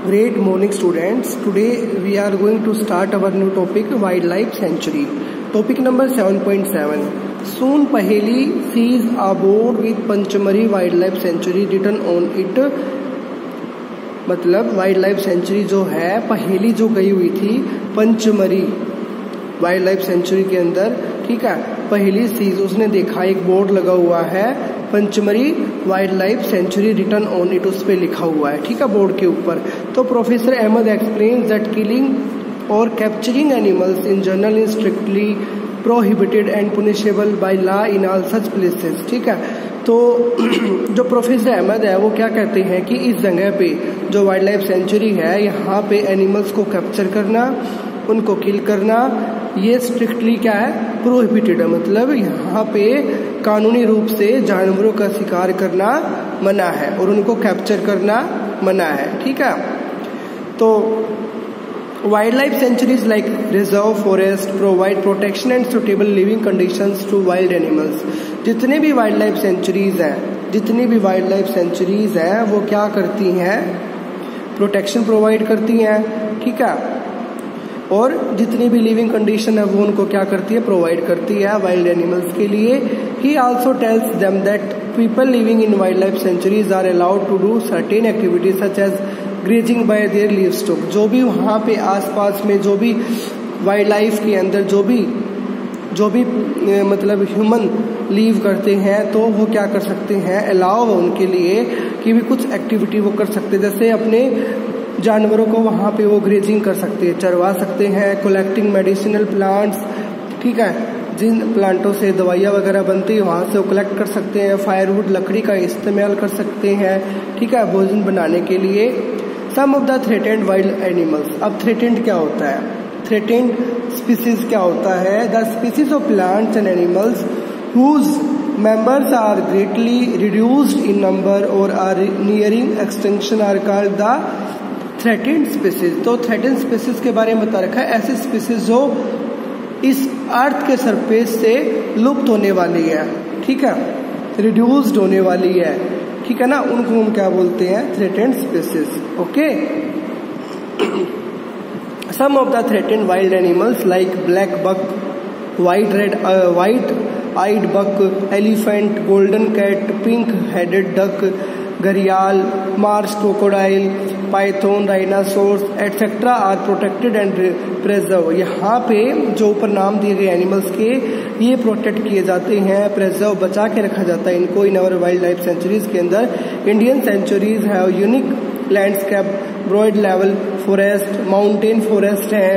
Great morning students. Today we are going to start our new topic, wildlife sanctuary. Topic number 7.7. Soon Paheli sees a board with Panchamari wildlife sanctuary written on it. मतलब wild century जो है पहेली जो गई हुई थी Pachmarhi wild life sanctuary के अंदर, ठीक है, पहेली सीज उसने देखा एक बोर्ड लगा हुआ है Pachmarhi wild life sanctuary return on it, उस पे लिखा हुआ है, ठीक है, बोर्ड के ऊपर. तो professor Ahmad explains that killing और capturing animals in general is strictly prohibited and punishable by law in all such places. ठीक है, तो जो प्रोफेसर अहमद है वो क्या कहते हैं कि इस जगह पे जो वाइल्ड लाइफ सेंचुरी है यहाँ पे एनिमल्स को कैप्चर करना, उनको किल करना, ये स्ट्रिक्टली क्या है, प्रोहिबिटेड है. मतलब यहाँ पे कानूनी रूप से जानवरों का शिकार करना मना है और उनको कैप्चर करना मना है. ठीक है, तो wild life sanctuaries like reserve forest provide protection and suitable living conditions to wild animals. जितने भी वाइल्ड लाइफ सेंचुरीज हैं वो क्या करती हैं, प्रोटेक्शन प्रोवाइड करती हैं. ठीक है, और जितनी भी लिविंग कंडीशन है वो उनको क्या करती है, प्रोवाइड करती है वाइल्ड एनिमल्स के लिए. He also tells them that people living in wild life sanctuaries are allowed to do certain activities such as grazing by their livestock. जो भी वहाँ पे आसपास में जो भी वाइल्ड लाइफ के अंदर जो भी मतलब ह्यूमन लीव करते हैं तो वो क्या कर सकते हैं, अलाउ उनके लिए कि भी कुछ एक्टिविटी वो कर सकते हैं. जैसे अपने जानवरों को वहाँ पे वो ग्रेजिंग कर सकते हैं, चरवा सकते हैं, कलेक्टिंग मेडिसिनल प्लांट्स, ठीक है, जिन प्लांटों से दवाइयाँ वगैरह बनती है वहाँ से वो कलेक्ट कर सकते हैं. फायरवुड लकड़ी का इस्तेमाल कर सकते हैं, ठीक है, भोजन बनाने के लिए. Some of the threatened wild animals. अब थ्रेटेंड क्या होता है, थ्रेटेंड स्पीसीज क्या होता है, the species of plants and animals whose members are greatly reduced in number or are nearing extinction are called the threatened species. तो threatened species के बारे में बता रखा है, ऐसी species जो इस अर्थ के सरफेस से लुप्त होने वाली है, ठीक है, रिड्यूस्ड होने वाली है, ठीक है ना, उनको हम क्या बोलते हैं, threatened species. Okay, some of the threatened wild animals like black buck, white-eyed buck, elephant, golden cat, pink-headed duck, घड़ियाल, marsh crocodile, python, rhinoceros etcetera are protected and preserve. यहाँ पे जो ऊपर नाम दिए गए एनिमल्स के ये प्रोटेक्ट किए जाते हैं, प्रेजर्व बचा के रखा जाता है इनको in our wild life sanctuaries के अंदर. Indian sanctuaries have unique landscape, broad level forest, mountain forest है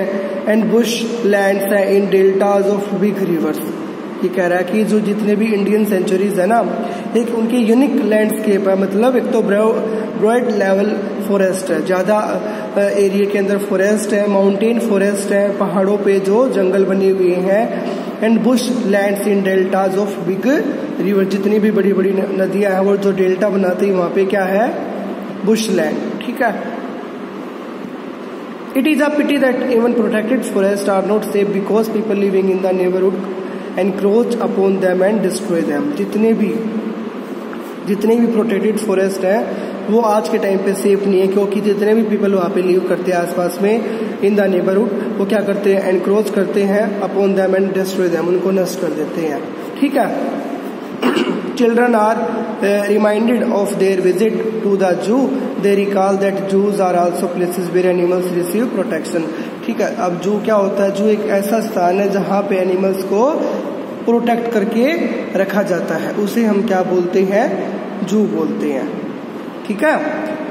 एंड बुश लैंड्स है in deltas of big rivers. ये कह रहा है कि जो जितने भी इंडियन सेंचुरीज है ना, एक उनके यूनिक लैंडस्केप है. मतलब एक तो ब्रॉड लेवल फॉरेस्ट है, ज़्यादा एरिया के अंदर फॉरेस्ट है, माउंटेन फॉरेस्ट है, पहाड़ों पे जो जंगल बने हुए हैं, and bush lands in deltas of big river. जितनी भी बड़ी बड़ी नदियां हैं वो जो डेल्टा बनाती है वहाँ पे क्या है, बुश लैंड. ठीक है, it is a pity that even protected forests are not safe because people living in the neighborhood encroach upon them and destroy them. जितने भी प्रोटेक्टेड फॉरेस्ट है वो आज के टाइम पे सेफ नहीं है, क्योंकि जितने भी पीपल वहाँ पे लिव करते हैं आसपास में इन द नेबरहुड, वो क्या करते हैं, एनक्रोच करते हैं upon them and destroy them, उनको नष्ट कर देते हैं. ठीक है, children are reminded of their visit to the zoo. They recall that zoos are also places where animals receive protection. ठीक है, अब जू क्या होता है, जू एक ऐसा स्थान है जहाँ पे एनिमल्स को प्रोटेक्ट करके रखा जाता है, उसे हम क्या बोलते हैं, जू बोलते हैं. ठीक है,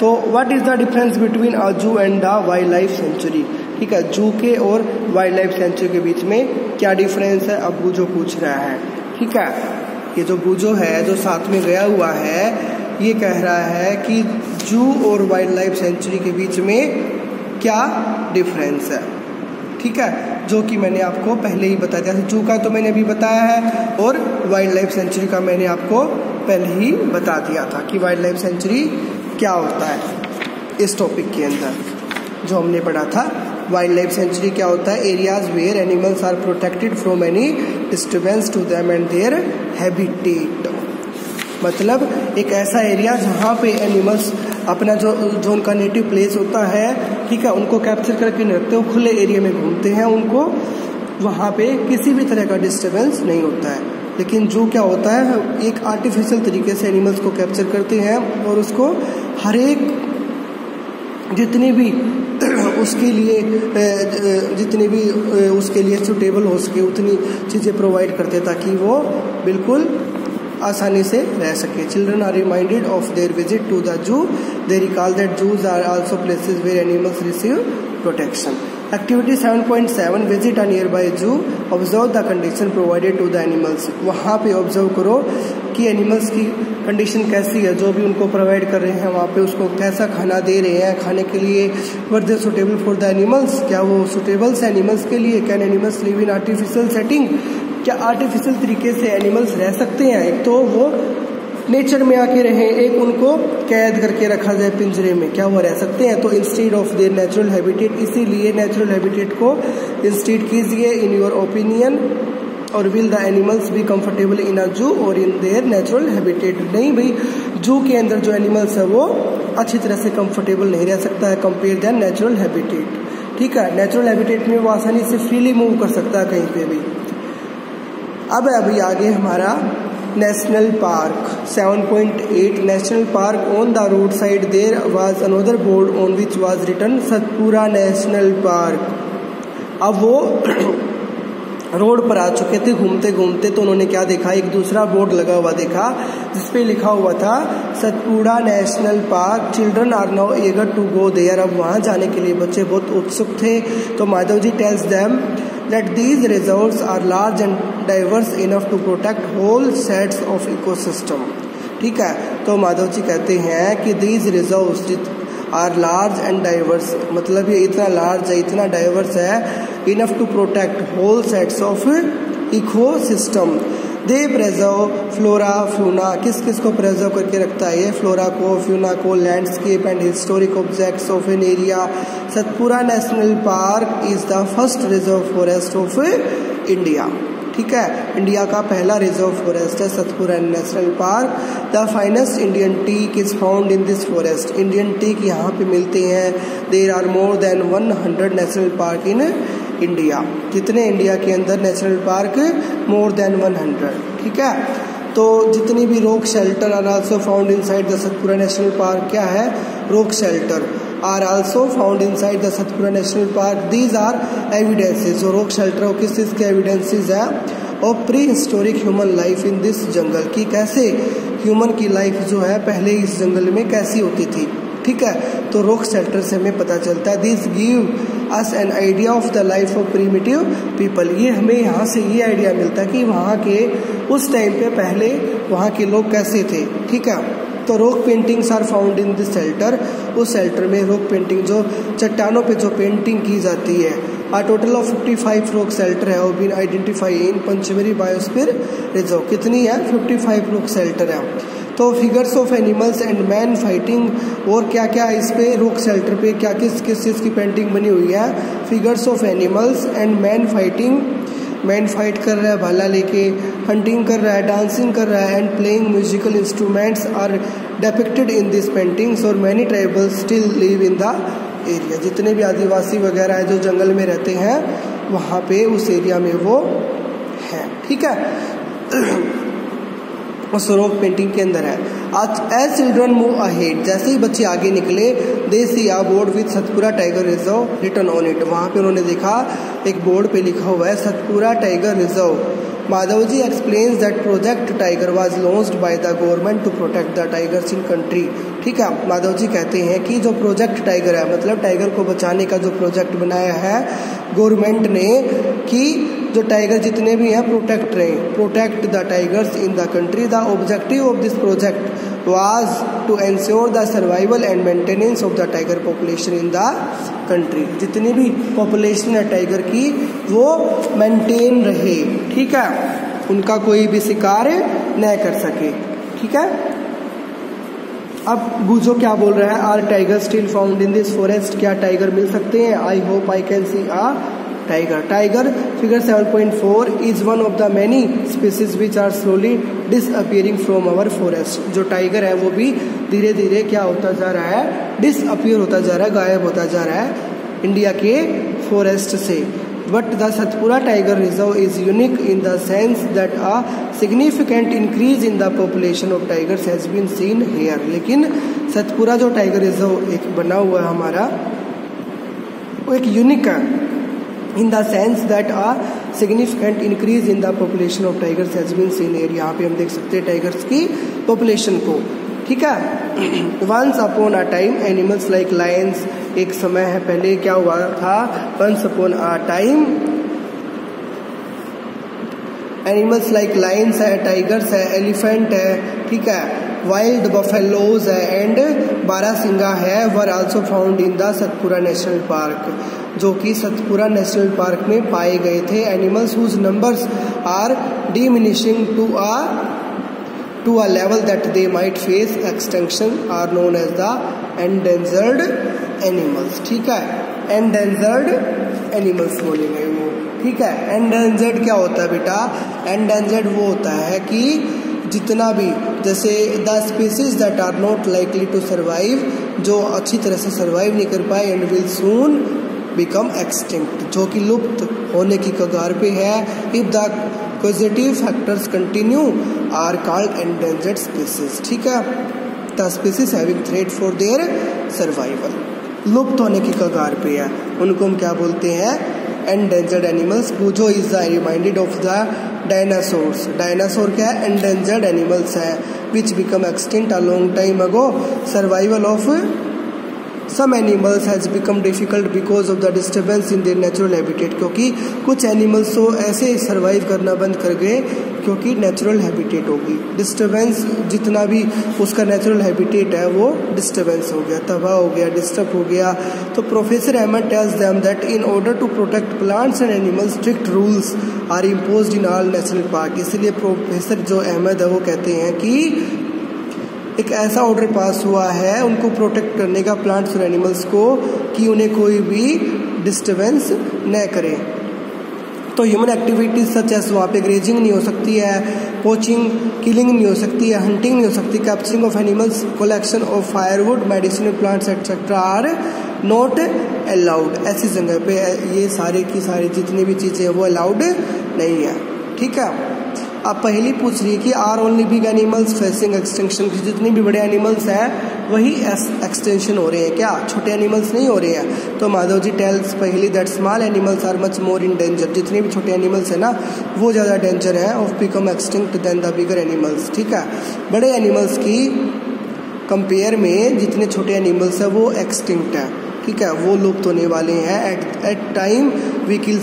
तो what is the difference between a zoo and the wildlife sanctuary. ठीक है, जू के और वाइल्ड लाइफ सेंचुरी के बीच में क्या डिफरेंस है, अब बूझो पूछ रहा है. ठीक है, ये जो बूझो है जो साथ में गया हुआ है ये कह रहा है कि जू और वाइल्ड लाइफ सेंचुरी के बीच में क्या डिफरेंस है. ठीक है, जो कि मैंने आपको पहले ही बता दिया. जू का तो मैंने अभी बताया है और वाइल्ड लाइफ सेंचुरी का मैंने आपको पहले ही बता दिया था कि वाइल्ड लाइफ सेंचुरी क्या होता है. इस टॉपिक के अंदर जो हमने पढ़ा था, वाइल्ड लाइफ सेंचुरी क्या होता है, areas where animals are protected from any disturbance to them and their habitat. मतलब एक ऐसा एरिया जहाँ पे एनिमल्स अपना जो उनका नेटिव प्लेस होता है, ठीक है, उनको कैप्चर करके नहीं रखते, वो खुले एरिया में घूमते हैं, उनको वहाँ पे किसी भी तरह का डिस्टर्बेंस नहीं होता है। लेकिन जू क्या होता है, एक आर्टिफिशियल तरीके से एनिमल्स को कैप्चर करते हैं और उसको हर एक जितनी भी उसके लिए सुटेबल हो सके उतनी चीज़ें प्रोवाइड करते हैं ताकि वो बिल्कुल आसानी से रह सके। Children are reminded of their visit to the zoo, they recall that zoos are also places where animals receive protection. Activity 7.7 visit a nearby zoo, observe the condition provided to the animals. वहाँ पे observe करो कि animals की condition कैसी है, जो भी उनको प्रोवाइड कर रहे हैं वहाँ पे उसको कैसा खाना दे रहे हैं, खाने के लिए वर दे सुटेबल फॉर द एनिमल्स, क्या वो सुटेबल्स एनिमल्स के लिए, can animals live in artificial setting, क्या आर्टिफिशियल तरीके से एनिमल्स रह सकते हैं। एक तो वो नेचर में आके रहे, एक उनको कैद करके रखा जाए पिंजरे में, क्या वो रह सकते हैं। तो instead of their natural habitat, इसीलिए नेचुरल हैबिटेट को इंस्टेड कीजिए इन योर ओपिनियन। और will the animals be comfortable in a zoo और इन देयर नेचुरल हैबिटेट, नहीं भाई, जू के अंदर जो एनिमल्स है वो अच्छी तरह से कंफर्टेबल नहीं रह सकता है कंपेयर देन नेचुरल हैबिटेट, ठीक है। नेचुरल हैबिटेट में वो आसानी से फ्रीली मूव कर सकता है कहीं पे भी। अब अभी आगे हमारा national park 7.8 national park. On the road side there was another board on which was written Satpura national park. अब वो रोड पर आ चुके थे घूमते घूमते, तो उन्होंने क्या देखा, एक दूसरा बोर्ड लगा हुआ देखा जिसपे लिखा हुआ था Satpura national park, children are now eager to go there. अब वहाँ जाने के लिए बच्चे बहुत उत्सुक थे। तो Madhav ji tells them that these reserves are large and diverse enough to protect whole sets of ecosystem, ठीक है। तो माधव जी कहते हैं कि these reserves are large and diverse, मतलब ये इतना large है, इतना diverse है, enough to protect whole sets of ecosystem। They preserve flora fauna, किस किस को प्रेजर्व करके रखता है ये, फ्लोरा को, फ्यूना को, landscape and historic objects of an area. Satpura national park is the first reserve forest of India, ठीक है। इंडिया का पहला रिजर्व फॉरेस्ट है Satpura national park. The finest Indian teak is found in this forest, Indian teak यहाँ पे मिलते हैं। There are more than 100 national park in India, जितने इंडिया के अंदर नेशनल पार्क मोर देन 100, ठीक है। तो जितनी भी rock shelter are also found inside the Satpura national park, क्या है, rock shelter are also found inside the Satpura national park. These are evidences, जो रॉक शेल्टर हो किस चीज़ के एविडेंसेस है, और prehistoric human life in this jungle, की कैसे ह्यूमन की लाइफ जो है पहले इस जंगल में कैसी होती थी, ठीक है। तो रॉक शेल्टर से हमें पता चलता है। This give us an idea of the life of primitive people, ये हमें यहाँ से ये आइडिया मिलता है कि वहाँ के उस टाइम पे पहले वहाँ के लोग कैसे थे, ठीक है। तो rock paintings are found in this shelter, उस शेल्टर में रॉक पेंटिंग जो चट्टानों पे जो पेंटिंग की जाती है। A total of 55 rock shelter है, been identify in Pachmarhi biosphere reserve, कितनी है, 55 रॉक शेल्टर है। तो figures of animals and man fighting, और क्या क्या इस पे रॉक शेल्टर पे क्या किस किस चीज़ की पेंटिंग बनी हुई है, figures of animals and man fighting, man fight कर रहा है भाला लेके, हंटिंग कर रहा है, डांसिंग कर रहा है, and playing musical instruments are depicted in this paintings. और many tribals still live in the area, जितने भी आदिवासी वगैरह है जो जंगल में रहते हैं वहाँ पे उस एरिया में वो है, ठीक है। उस रॉक पेंटिंग के अंदर है। एज चिल्ड्रन मूव अहेड, जैसे ही बच्चे आगे निकले, they see a board with Satpura tiger reserve written on it, वहाँ पे उन्होंने देखा एक बोर्ड पे लिखा हुआ है Satpura tiger reserve. Madhav ji explains that project tiger was launched by the government to protect the tigers in country, ठीक है। माधव जी कहते हैं कि जो प्रोजेक्ट टाइगर है, मतलब टाइगर को बचाने का जो प्रोजेक्ट बनाया है गवर्नमेंट ने, कि जो टाइगर जितने भी हैं प्रोटेक्ट रहे, protect the tigers in the country. The objective of this project was to ensure the survival and maintenance of the tiger population in the country, जितनी भी पॉपुलेशन है टाइगर की वो मेंटेन रहे, ठीक है, उनका कोई भी शिकार न कर सके, ठीक है। अब गुजो क्या बोल रहा है, are tiger still found in this forest, क्या टाइगर मिल सकते हैं, I hope I can see a tiger. Tiger figure 7.4 is one of the many species which are slowly disappearing from our forest, जो टाइगर है वो भी धीरे धीरे क्या होता जा रहा है, डिसअपियर होता जा रहा है, गायब होता जा रहा है इंडिया के फॉरेस्ट से। But the Satpura tiger reserve is unique in the sense that a significant increase in the population of tigers has been seen here. लेकिन सतपुरा जो टाइगर रिजर्व एक बना हुआ है हमारा, वो एक यूनिक है in the sense that a significant increase in the population of tigers has been seen here. यहाँ पे हम देख सकते हैं टाइगर्स की पॉपुलेशन को, ठीक है। Once upon a time animals like lions, एक समय है पहले क्या हुआ था, once upon a time animals like lions है, टाइगर्स है, एलिफेंट है, ठीक है, वाइल्ड बफेलोज है एंड बारासिंगा है, were also found in the Satpura national park, जो कि सतपुरा नेशनल पार्क में पाए गए थे। Animals whose numbers are diminishing to a level that they might face extinction are known as the endangered animals, ठीक है, endangered animals बोलेंगे वो, ठीक है। endangered क्या होता है बेटा, endangered वो होता है कि जितना भी, जैसे the species that are not likely to survive, जो अच्छी तरह से सर्वाइव नहीं कर पाए, and will soon become extinct, जो कि लुप्त होने की कगार पे है। if the causative factors continue are called endangered species, ठीक है। the species having threat for their survival, लुप्त होने की कगार पे है, उनको हम क्या बोलते हैं, endangered animals। पूछो is the reminded of the dinosaurs, dinosaur क्या है, endangered animals है, which become extinct a long time ago। survival of some animals has become difficult because of the disturbance in their natural habitat, क्योंकि कुछ animals तो ऐसे survive करना बंद कर गए क्योंकि नेचुरल हैबिटेट होगी, डिस्टर्बेंस, जितना भी उसका नेचुरल हैबिटेट है वो डिस्टर्बेंस हो गया, तबाह हो गया, डिस्टर्ब हो गया। तो professor Ahmed tells them that in order to protect plants and animals strict rules are imposed in all national park. इसलिए प्रोफेसर जो अहमद है वो कहते हैं कि एक ऐसा ऑर्डर पास हुआ है उनको प्रोटेक्ट करने का प्लांट्स और एनिमल्स को, कि उन्हें कोई भी डिस्टर्बेंस न करे। तो ह्यूमन एक्टिविटीज सच एस, वहाँ पे ग्रेजिंग नहीं हो सकती है, पोचिंग, किलिंग नहीं हो सकती है, हंटिंग नहीं हो सकती, capturing of animals, collection of firewood, medicinal plants etcetera are not allowed. ऐसी जगह पे ये सारे की सारी जितनी भी चीज़ें हैं वो अलाउड नहीं है, ठीक है। अब पहली पूछ रही है कि are only big animals facing extinction, की जितने भी बड़े एनिमल्स हैं वही एक्सटेंशन हो रहे हैं क्या, छोटे एनिमल्स नहीं हो रहे हैं। तो माधव जी टेल्स पहली that small animals are much more in danger, जितने भी छोटे एनिमल्स हैं ना वो ज़्यादा डेंजर है of become extinct than the bigger animals, ठीक है। बड़े एनिमल्स की कंपेयर में जितने छोटे एनिमल्स हैं वो एक्सटिंक्ट है, ठीक है, वो लुप्त होने वाले हैं। At time we kill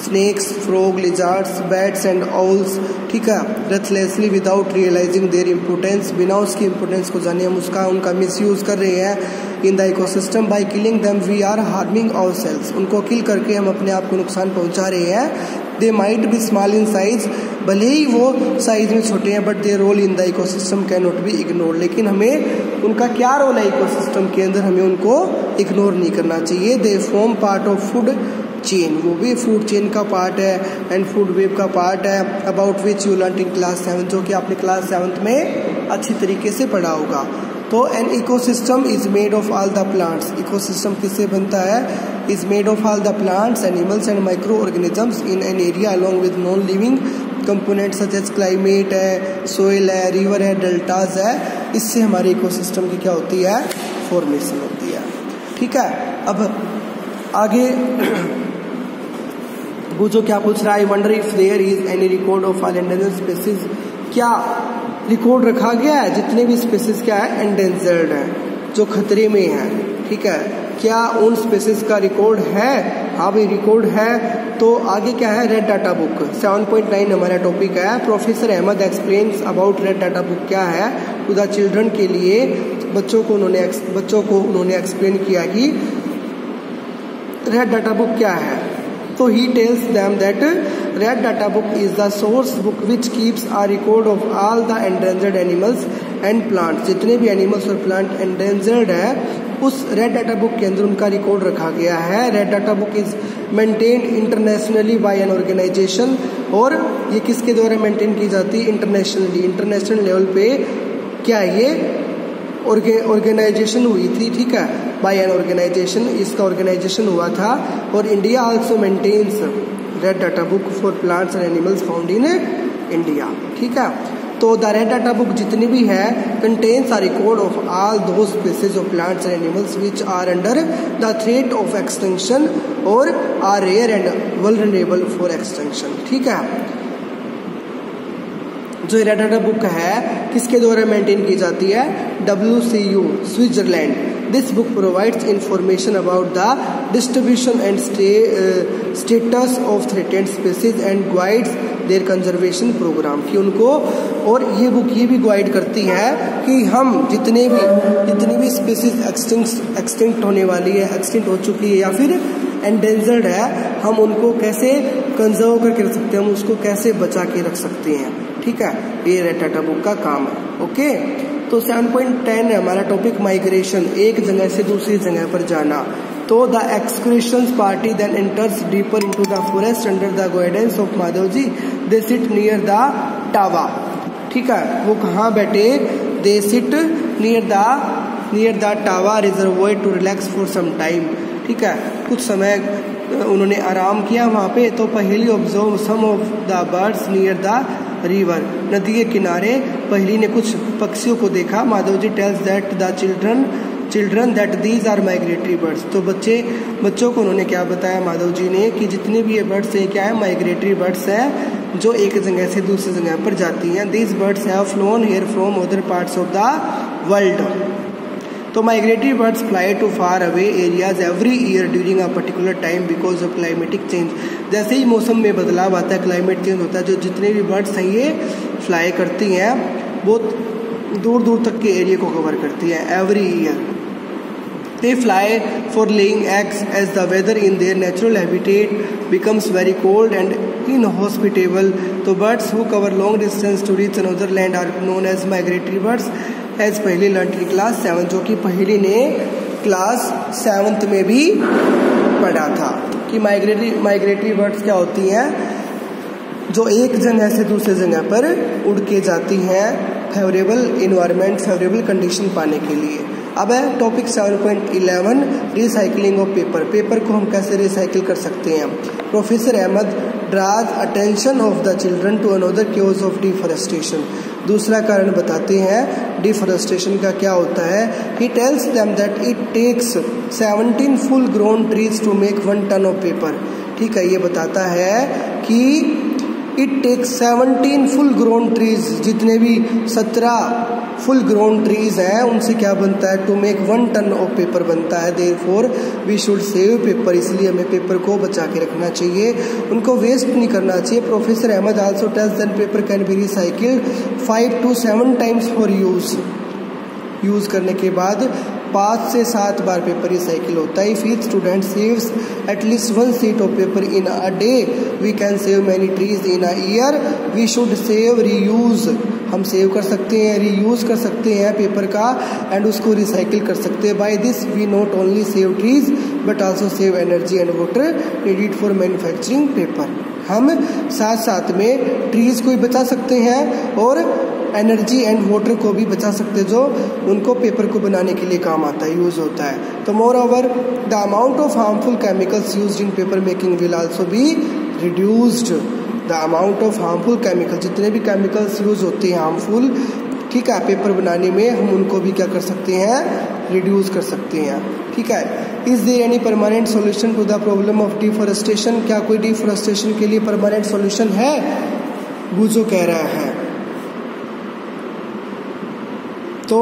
snakes, frog, lizards, bats and owls, ठीक है, ruthlessly without realising their importance, बिना उसकी इम्पोर्टेंस को जाने हम उनका मिसयूज कर रहे हैं। In the ecosystem by killing them we are harming ourselves, उनको किल करके हम अपने आप को नुकसान पहुंचा रहे हैं। They might be small in size, भले ही वो साइज में छोटे हैं, but their role in the ecosystem can not be ignored, लेकिन हमें उनका क्या रोल है इकोसिस्टम के अंदर, हमें उनको इग्नोर नहीं करना चाहिए। They form part of food chain, वो भी फूड चेन का पार्ट है एंड फूड वेब का पार्ट है, about which you learn in class 7, जो कि आपने क्लास 7 में अच्छी तरीके से पढ़ा होगा। तो an ecosystem is made of all the plants, ecosystem किससे बनता है, is made of all the plants, animals and micro organisms in an area along with non living component such as climate है, सोइल है, river है, deltas है। इससे हमारे ecosystem की क्या होती है, फॉर्मेशन होती है, ठीक है। अब आगे वो जो क्या पूछ रहा है, I wonder if there is any record of all endangered species, क्या रिकॉर्ड रखा गया है जितने भी स्पीसीज क्या है एंडेंजर्ड है, जो खतरे में है, ठीक है, क्या उन स्पीसीज का रिकॉर्ड है। हाँ भाई रिकॉर्ड है। तो आगे क्या है, रेड डाटा बुक 7.9 हमारा टॉपिक है। Professor Ahmad explains about red data book क्या है टू द चिल्ड्रन, के लिए बच्चों को उन्होंने एक्सप्लेन किया कि रेड डाटा बुक क्या है। So he tells them that red data book is the source book which keeps a record of all the endangered animals and plants, जितने भी एनिमल्स और प्लांट endangered है उस रेड डाटा बुक के अंदर उनका रिकॉर्ड रखा गया है। Red data book is maintained internationally by an organisation, और ये किसके द्वारा मेंटेन की जाती है, इंटरनेशनल लेवल पे क्या ये ऑर्गेनाइजेशन हुई थी, ठीक है, बाय एन ऑर्गेनाइजेशन, इसका ऑर्गेनाइजेशन हुआ था। और India also maintains red data book for plants and animals found in India, ठीक है। तो द रेड डाटा बुक जितनी भी है contains a record of all those species of plants and animals which are under the threat of extinction और are rare and vulnerable for extinction, ठीक है। जो रेड डाटा बुक है किसके द्वारा मेंटेन की जाती है? WCU Switzerland. This book provides information about the distribution and status of threatened species and guides their conservation programme, कि उनको, और ये बुक ये भी गाइड करती है कि हम जितनी भी स्पीसीज एक्सटिंक्ट होने वाली है, एक्सटिंक्ट हो चुकी है या फिर एंडेंजर्ड है, हम उनको कैसे कंजर्व करके रख सकते हैं, हम उसको कैसे बचा के रख सकते हैं, ठीक है। ये रेड डाटा बुक का काम है, ओके। तो 7.10 है हमारा टॉपिक माइग्रेशन, एक जगह से दूसरी जगह पर जाना। तो the excursion party then enters deeper into the forest under the guidance of Madhav ji. They sit near the Tawa, ठीक है। वो कहाँ बैठे? They sit near the Tawa reservoir to relax for some time, ठीक है। कुछ समय उन्होंने आराम किया वहाँ पे। तो Paheli observe some of the birds near the river, नदी के किनारे पहली ने कुछ पक्षियों को देखा। Madhav ji tells that the children that these are migratory birds. तो बच्चों को उन्होंने क्या बताया माधव जी ने कि जितने भी ये बर्ड्स हैं क्या है? माइग्रेटरी बर्ड्स हैं जो एक जगह से दूसरी जगह पर जाती हैं। These birds have flown here from other parts of the world. तो migratory birds fly to far away areas every year during a particular time because of climatic change. जैसे ही मौसम में बदलाव आता है, क्लाइमेट चेंज होता है, जो जितने भी बर्ड्स हैं ये फ्लाई करती हैं, बहुत दूर दूर तक के एरिया को कवर करती हैं every year. They fly for laying eggs as the weather in their natural habitat becomes very cold and inhospitable. तो birds who cover long distance to reach another land are known as migratory birds. As पहली learn की class 7, जो कि पहली ने class 7th में भी पढ़ा था कि माइग्रेटरी बर्ड्स क्या होती हैं? जो एक जगह से दूसरे जगह पर उड़ के जाती हैं फेवरेबल इन्वायरमेंट, फेवरेबल कंडीशन पाने के लिए। अब है topic 7.11 recycling of paper. Paper को हम कैसे रिसाइकिल कर सकते हैं? Professor Ahmed draws attention of the children to another cause of deforestation. दूसरा कारण बताते हैं डिफॉरेस्टेशन का क्या होता है। He tells them that it takes 17 full grown trees to make 1 ton of paper, ठीक है। ये बताता है कि it takes 17 full grown trees, जितने भी 17 फुल ग्रोन ट्रीज हैं उनसे क्या बनता है? To make 1 ton of paper बनता है। Therefore we should save paper, इसलिए हमें पेपर को बचा के रखना चाहिए, उनको वेस्ट नहीं करना चाहिए। Professor Ahmed also tells that paper can be recycled 5 to 7 times for use करने के बाद 5 से 7 बार पेपर रिसाइकिल होता है। If each student saves at least 1 sheet of paper in a day we can save many trees in a year. We should save reuse, हम save कर सकते हैं, रीयूज कर सकते हैं पेपर का एंड उसको रिसाइकिल कर सकते हैं। By this we not only save trees but also save energy and water needed for manufacturing paper. हम साथ साथ में ट्रीज को भी बचा सकते हैं और एनर्जी एंड वाटर को भी बचा सकते हैं, जो उनको पेपर को बनाने के लिए काम आता है, यूज होता है। तो more over the amount of harmful chemicals used in paper making will also be reduced. The amount of harmful chemical, जितने भी केमिकल्स यूज होते हैं हार्मफुल, ठीक है, पेपर बनाने में, हम उनको भी क्या कर सकते हैं? रिड्यूस कर सकते हैं, ठीक है। Is there any permanent solution to the problem of deforestation? क्या कोई डिफॉरेस्टेशन के लिए परमानेंट सॉल्यूशन है? बुजो कह रहा है। तो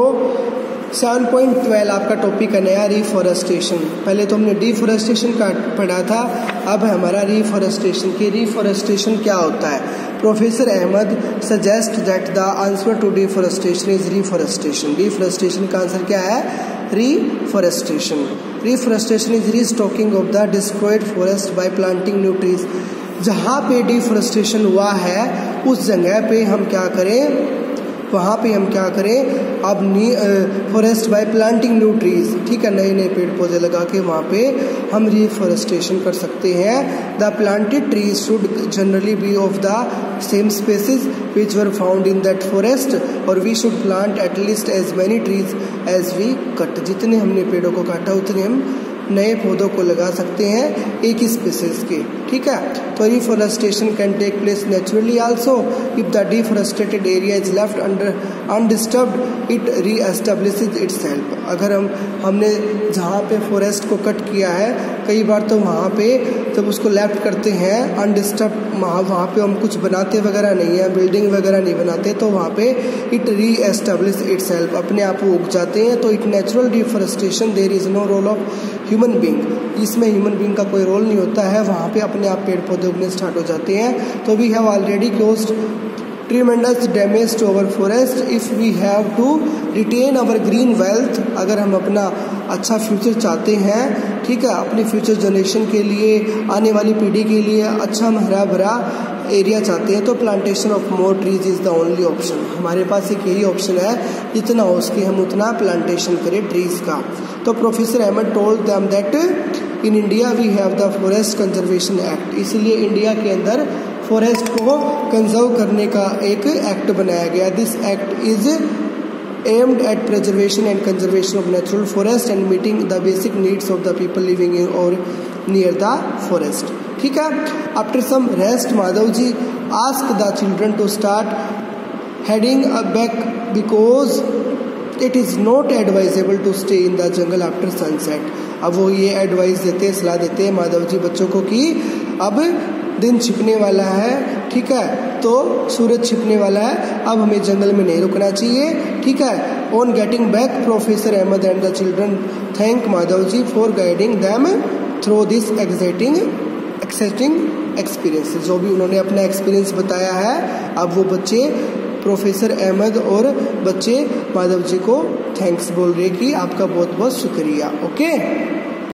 7.12 आपका टॉपिक है नया रिफॉरेस्टेशन। पहले तो हमने डिफॉरेस्टेशन का पढ़ा था, अब है हमारा रिफॉरेस्टेशन की। रिफॉरेस्टेशन क्या होता है? Professor Ahmed suggest that the answer to deforestation is reforestation. Deforestation का आंसर क्या है? Reforestation. Reforestation is restocking of the destroyed forest by planting new trees. जहाँ पे डिफॉरेस्टेशन हुआ है उस जगह पे हम क्या करें? वहाँ पे हम क्या करें, अब forest by planting new trees, ठीक है, नए नए पेड़ पौधे लगा के वहाँ पे हम रिफॉरेस्टेशन कर सकते हैं। The planted trees should generally be of the same species which were found in that forest, और we should plant at least as many trees as we cut. जितने हमने पेड़ों को काटा उतने हम नए पौधों को लगा सकते हैं एक ही स्पीसीज के, ठीक है। तो reforestation can take place naturally also if the deforestated area is left undisturbed, it reestablishes itself. अगर हमने जहाँ पे फॉरेस्ट को कट किया है, कई बार तो वहाँ पे जब उसको लेफ्ट करते हैं अनडिस्टर्ब, वहाँ पे हम कुछ बनाते वगैरह नहीं है, बिल्डिंग वगैरह नहीं बनाते, तो वहाँ पे इट रीएस्टेब्लिश इटसेल्फ, अपने आप वो उग जाते हैं। तो it natural deforestation, there is no role of human being, इसमें ह्यूमन बींग का कोई रोल नहीं होता है, वहाँ पे अपने आप पेड़ पौधे उगने स्टार्ट हो जाते हैं। तो we have already closed tremendous damage to our forest if we have to retain our green wealth. अगर हम अपना अच्छा फ्यूचर चाहते हैं, ठीक है, अपनी फ्यूचर जनरेशन के लिए, आने वाली पीढ़ी के लिए अच्छा हरा भरा एरिया चाहते हैं, तो plantation of more trees is the only option. हमारे पास एक यही ऑप्शन है, जितना हो सके हम उतना प्लांटेशन करें ट्रीज़ का। तो professor Ahmed told them that in India we have the forest conservation act, इसलिए इंडिया के अंदर फॉरेस्ट को कंजर्व करने का एक एक्ट बनाया गया। This act is aimed at preservation and conservation of natural forest and meeting the basic needs of the people living in और नियर द फॉरेस्ट, ठीक है। After some rest Madhav ji ask the children to start heading back because it is not advisable to stay in the jungle after sunset. अब वो ये advice देते हैं, सलाह देते हैं माधव जी बच्चों को कि अब दिन छिपने वाला है, ठीक है, तो सूरज छिपने वाला है, अब हमें जंगल में नहीं रुकना चाहिए, ठीक है। On getting back professor Ahmed and the children thank Madhav ji for guiding them through this exciting experience. जो भी उन्होंने अपना एक्सपीरियंस बताया है, अब वो बच्चे प्रोफेसर अहमद और बच्चे माधव जी को थैंक्स बोल रहे कि आपका बहुत बहुत शुक्रिया। ओके।